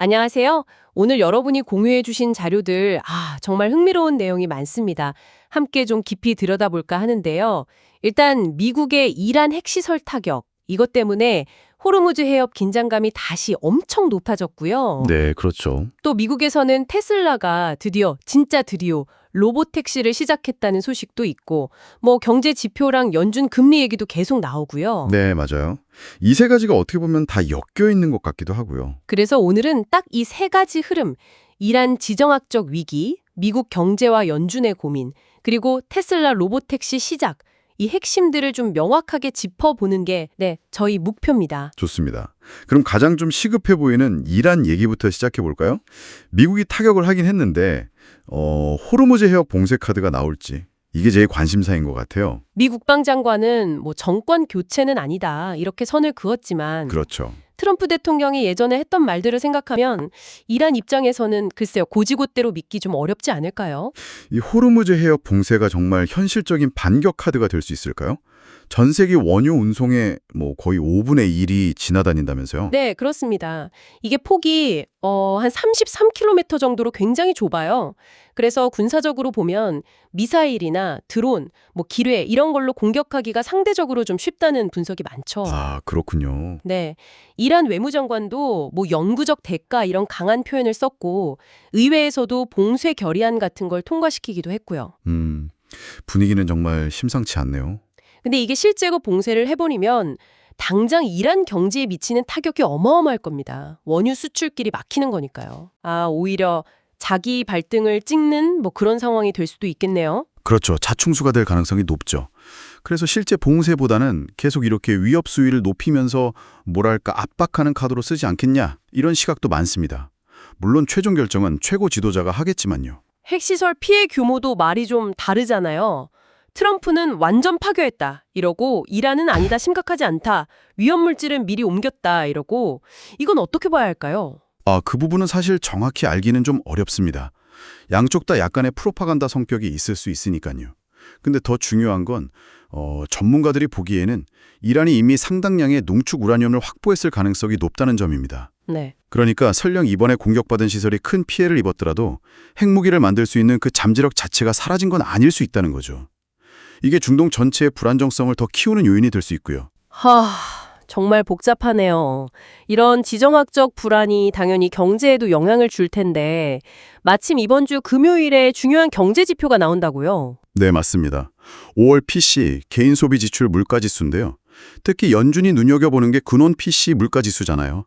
안녕하세요. 오늘 여러분이 공유해주신 자료들, 정말 흥미로운 내용이 많습니다. 함께 좀 깊이 들여다볼까 하는데요. 일단 미국의 이란 핵시설 타격, 이것 때문에 호르무즈 해협 긴장감이 다시 엄청 높아졌고요. 네, 그렇죠. 또 미국에서는 테슬라가 진짜 드디어 로보택시를 시작했다는 소식도 있고, 경제 지표랑 연준 금리 얘기도 계속 나오고요. 네, 맞아요. 이 세 가지가 어떻게 보면 다 엮여 있는 것 같기도 하고요. 그래서 오늘은 딱 이 세 가지 흐름, 이란 지정학적 위기, 미국 경제와 연준의 고민, 그리고 테슬라 로보택시 시작, 이 핵심들을 좀 명확하게 짚어보는 게 저희 목표입니다. 좋습니다. 그럼 가장 좀 시급해 보이는 이란 얘기부터 시작해 볼까요? 미국이 타격을 하긴 했는데 호르무즈 해협 봉쇄 카드가 나올지 이게 제일 관심사인 것 같아요. 미 국방장관은 정권 교체는 아니다 이렇게 선을 그었지만 그렇죠. 트럼프 대통령이 예전에 했던 말들을 생각하면 이란 입장에서는 글쎄요 고지곳대로 믿기 좀 어렵지 않을까요? 이 호르무즈 해협 봉쇄가 정말 현실적인 반격 카드가 될 수 있을까요? 전 세계 원유 운송의 거의 5분의 1이 지나다닌다면서요? 네, 그렇습니다. 이게 폭이 한 33km 정도로 굉장히 좁아요. 그래서 군사적으로 보면 미사일이나 드론, 기뢰 이런 걸로 공격하기가 상대적으로 좀 쉽다는 분석이 많죠. 아, 그렇군요. 네, 이란 외무장관도 영구적 대가 이런 강한 표현을 썼고 의회에서도 봉쇄 결의안 같은 걸 통과시키기도 했고요. 분위기는 정말 심상치 않네요. 근데 이게 실제로 봉쇄를 해버리면 당장 이란 경제에 미치는 타격이 어마어마할 겁니다. 원유 수출길이 막히는 거니까요. 오히려 자기 발등을 찍는 그런 상황이 될 수도 있겠네요. 그렇죠. 자충수가 될 가능성이 높죠. 그래서 실제 봉쇄보다는 계속 이렇게 위협 수위를 높이면서 압박하는 카드로 쓰지 않겠냐 이런 시각도 많습니다. 물론 최종 결정은 최고 지도자가 하겠지만요. 핵시설 피해 규모도 말이 좀 다르잖아요. 트럼프는 완전 파괴했다 이러고 이란은 아니다 심각하지 않다 위험물질은 미리 옮겼다 이러고 이건 어떻게 봐야 할까요? 그 부분은 사실 정확히 알기는 좀 어렵습니다. 양쪽 다 약간의 프로파간다 성격이 있을 수 있으니까요. 근데 더 중요한 건 전문가들이 보기에는 이란이 이미 상당량의 농축 우라늄을 확보했을 가능성이 높다는 점입니다. 네. 그러니까 설령 이번에 공격받은 시설이 큰 피해를 입었더라도 핵무기를 만들 수 있는 그 잠재력 자체가 사라진 건 아닐 수 있다는 거죠. 이게 중동 전체의 불안정성을 더 키우는 요인이 될 수 있고요. 정말 복잡하네요. 이런 지정학적 불안이 당연히 경제에도 영향을 줄 텐데 마침 이번 주 금요일에 중요한 경제 지표가 나온다고요? 네, 맞습니다. 5월 PC, 개인 소비 지출 물가지수인데요. 특히 연준이 눈여겨보는 게 근원 PC 물가지수잖아요.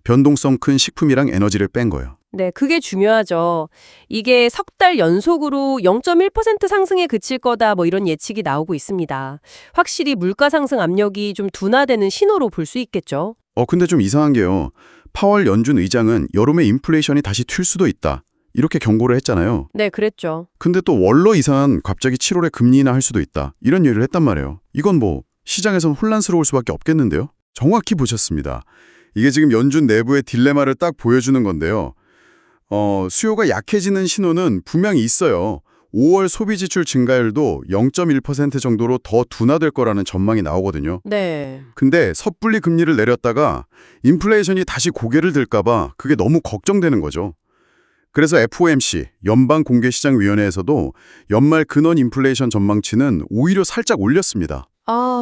변동성 큰 식품이랑 에너지를 뺀 거예요. 네, 그게 중요하죠. 이게 석 달 연속으로 0.1% 상승에 그칠 거다 이런 예측이 나오고 있습니다. 확실히 물가 상승 압력이 좀 둔화되는 신호로 볼 수 있겠죠. 근데 좀 이상한 게요. 파월 연준 의장은 여름에 인플레이션이 다시 튈 수도 있다. 이렇게 경고를 했잖아요. 네, 그랬죠. 근데 또 원로 이상은 갑자기 7월에 금리 인하할 수도 있다. 이런 얘기를 했단 말이에요. 이건 시장에선 혼란스러울 수밖에 없겠는데요. 정확히 보셨습니다. 이게 지금 연준 내부의 딜레마를 딱 보여주는 건데요. 수요가 약해지는 신호는 분명히 있어요. 5월 소비 지출 증가율도 0.1% 정도로 더 둔화될 거라는 전망이 나오거든요. 네. 근데 섣불리 금리를 내렸다가 인플레이션이 다시 고개를 들까 봐 그게 너무 걱정되는 거죠. 그래서 FOMC, 연방공개시장위원회에서도 연말 근원 인플레이션 전망치는 오히려 살짝 올렸습니다.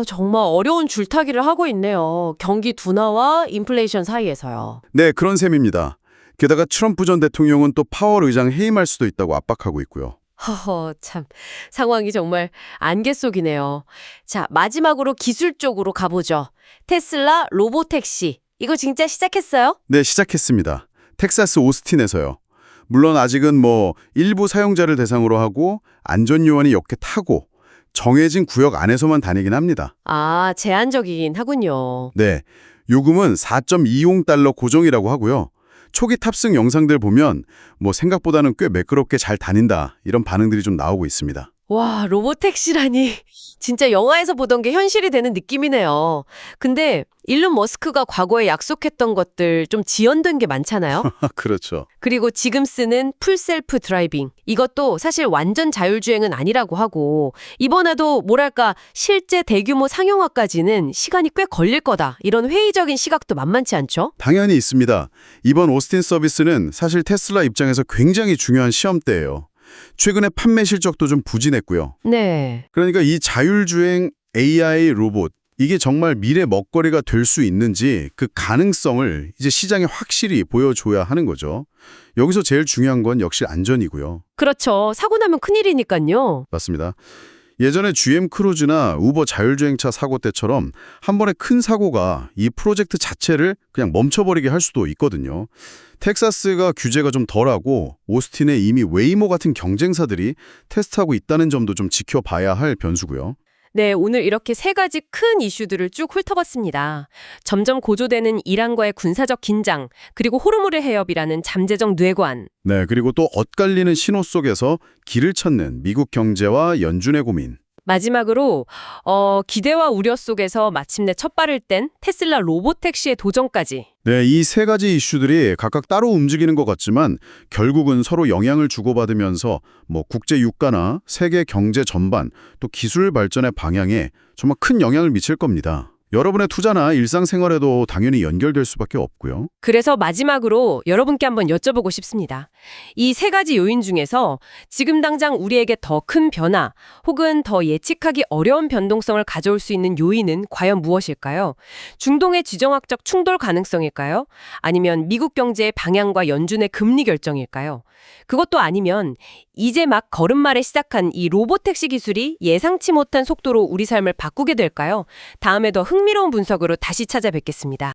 정말 어려운 줄타기를 하고 있네요. 경기 둔화와 인플레이션 사이에서요. 네, 그런 셈입니다. 게다가 트럼프 전 대통령은 또 파월 의장 해임할 수도 있다고 압박하고 있고요. 참 상황이 정말 안개 속이네요. 자, 마지막으로 기술 쪽으로 가보죠. 테슬라 로보택시. 이거 진짜 시작했어요? 네, 시작했습니다. 텍사스 오스틴에서요. 물론 아직은 일부 사용자를 대상으로 하고 안전요원이 몇 개 타고 정해진 구역 안에서만 다니긴 합니다. 제한적이긴 하군요. 네, 요금은 4.20달러 고정이라고 하고요. 초기 탑승 영상들 보면 생각보다는 꽤 매끄럽게 잘 다닌다 이런 반응들이 좀 나오고 있습니다. 와, 로보택시라니. 진짜 영화에서 보던 게 현실이 되는 느낌이네요. 근데 일론 머스크가 과거에 약속했던 것들 좀 지연된 게 많잖아요. 그렇죠. 그리고 지금 쓰는 풀셀프 드라이빙. 이것도 사실 완전 자율주행은 아니라고 하고 이번에도 뭐랄까 실제 대규모 상용화까지는 시간이 꽤 걸릴 거다. 이런 회의적인 시각도 만만치 않죠? 당연히 있습니다. 이번 오스틴 서비스는 사실 테슬라 입장에서 굉장히 중요한 시험대예요. 최근에 판매 실적도 좀 부진했고요. 네. 그러니까 이 자율주행 AI 로봇, 이게 정말 미래 먹거리가 될 수 있는지 그 가능성을 이제 시장에 확실히 보여줘야 하는 거죠. 여기서 제일 중요한 건 역시 안전이고요. 그렇죠. 사고 나면 큰일이니까요. 맞습니다. 예전에 GM 크루즈나 우버 자율주행차 사고 때처럼 한 번에 큰 사고가 이 프로젝트 자체를 그냥 멈춰버리게 할 수도 있거든요. 텍사스가 규제가 좀 덜하고 오스틴에 이미 웨이모 같은 경쟁사들이 테스트하고 있다는 점도 좀 지켜봐야 할 변수고요. 네, 오늘 이렇게 세 가지 큰 이슈들을 쭉 훑어봤습니다. 점점 고조되는 이란과의 군사적 긴장, 그리고 호르무르 해협이라는 잠재적 뇌관. 네, 그리고 또 엇갈리는 신호 속에서 길을 찾는 미국 경제와 연준의 고민. 마지막으로 기대와 우려 속에서 마침내 첫 발을 뗀 테슬라 로보택시의 도전까지. 네, 이 세 가지 이슈들이 각각 따로 움직이는 것 같지만 결국은 서로 영향을 주고받으면서 국제 유가나 세계 경제 전반 또 기술 발전의 방향에 정말 큰 영향을 미칠 겁니다. 여러분의 투자나 일상생활에도 당연히 연결될 수밖에 없고요. 그래서 마지막으로 여러분께 한번 여쭤보고 싶습니다. 이 세 가지 요인 중에서 지금 당장 우리에게 더 큰 변화 혹은 더 예측하기 어려운 변동성을 가져올 수 있는 요인은 과연 무엇일까요? 중동의 지정학적 충돌 가능성일까요? 아니면 미국 경제의 방향과 연준의 금리 결정일까요? 그것도 아니면 이제 막 걸음마를 시작한 이 로보택시 기술이 예상치 못한 속도로 우리 삶을 바꾸게 될까요? 다음에 더 흥미로운 분석으로 다시 찾아뵙겠습니다.